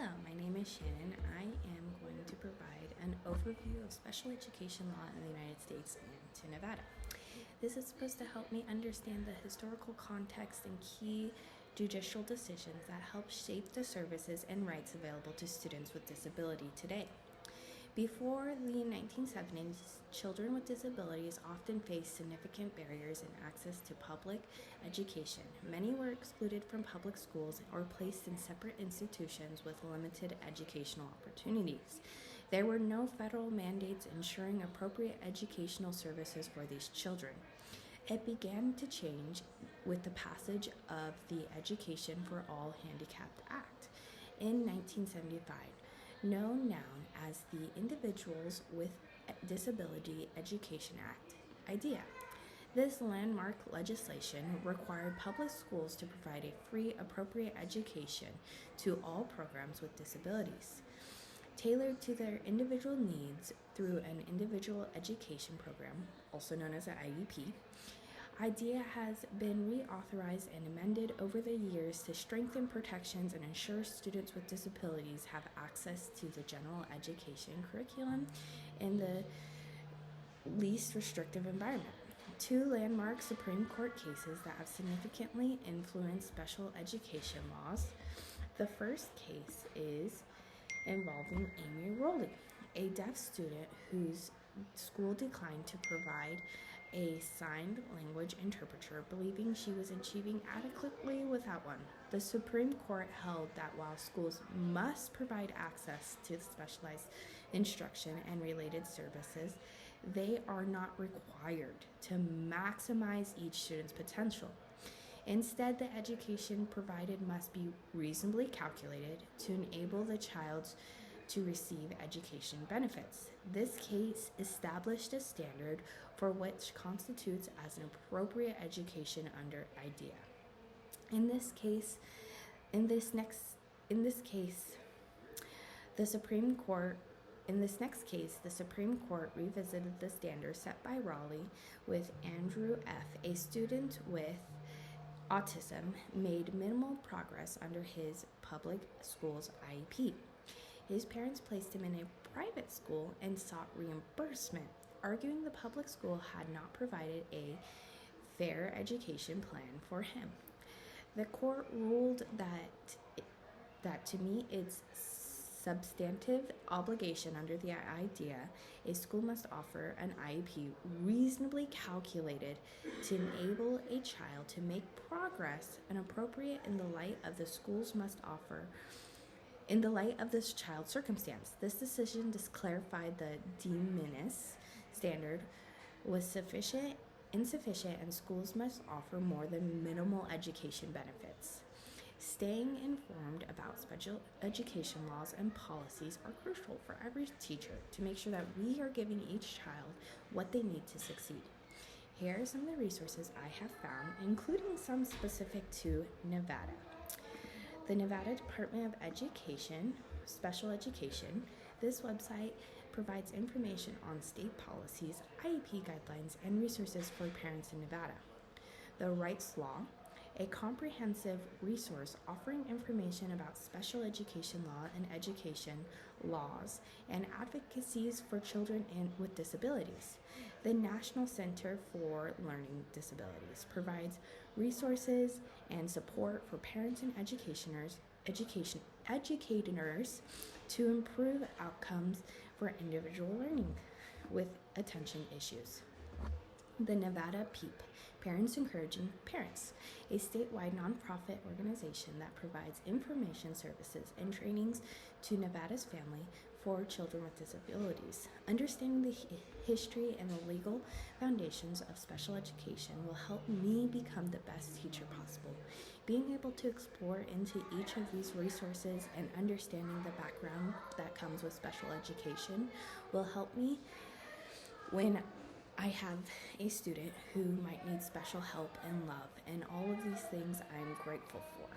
Hello, my name is Shannon. I am going to provide an overview of special education law in the United States and to Nevada. This is supposed to help me understand the historical context and key judicial decisions that help shape the services and rights available to students with disability today. Before the 1970s, children with disabilities often faced significant barriers in access to public education. Many were excluded from public schools or placed in separate institutions with limited educational opportunities. There were no federal mandates ensuring appropriate educational services for these children. It began to change with the passage of the Education for All Handicapped Act in 1975. Known now as the Individuals with Disability Education Act, IDEA. This landmark legislation required public schools to provide a free, appropriate education to all programs with disabilities, tailored to their individual needs through an individual education program, also known as an IEP. IDEA has been reauthorized and amended over the years to strengthen protections and ensure students with disabilities have access to the general education curriculum in the least restrictive environment. Two landmark Supreme Court cases that have significantly influenced special education laws. The first case is involving Amy Rowley, a deaf student whose school declined to provide a signed language interpreter, believing she was achieving adequately without one. The Supreme Court held that while schools must provide access to specialized instruction and related services, they are not required to maximize each student's potential. Instead, the education provided must be reasonably calculated to enable the child to receive education benefits. This case established a standard for which constitutes as an appropriate education under IDEA. In this case, the Supreme Court revisited the standard set by Rowley with Andrew F., a student with autism, made minimal progress under his public school's IEP. His parents placed him in a private school and sought reimbursement, arguing the public school had not provided a fair education plan for him. The court ruled that to meet its substantive obligation under the IDEA, a school must offer an IEP reasonably calculated to enable a child to make progress and appropriate in the light of the schools must offer in the light of this child's circumstance. This decision clarified the de minimis standard was insufficient, and schools must offer more than minimal education benefits. Staying informed about special education laws and policies are crucial for every teacher to make sure that we are giving each child what they need to succeed. Here are some of the resources I have found, including some specific to Nevada. The Nevada Department of Education, Special Education. This website provides information on state policies, IEP guidelines, and resources for parents in Nevada. The Rights Law, a comprehensive resource offering information about special education law and education laws and advocacies for children with disabilities. The National Center for Learning Disabilities provides resources and support for parents and educators to improve outcomes for individual learning with attention issues. The Nevada PEEP, Parents Encouraging Parents, a statewide nonprofit organization that provides information services and trainings to Nevada's family for children with disabilities. Understanding the history and the legal foundations of special education will help me become the best teacher possible. Being able to explore into each of these resources and understanding the background that comes with special education will help me when I have a student who might need special help and love, and all of these things I'm grateful for.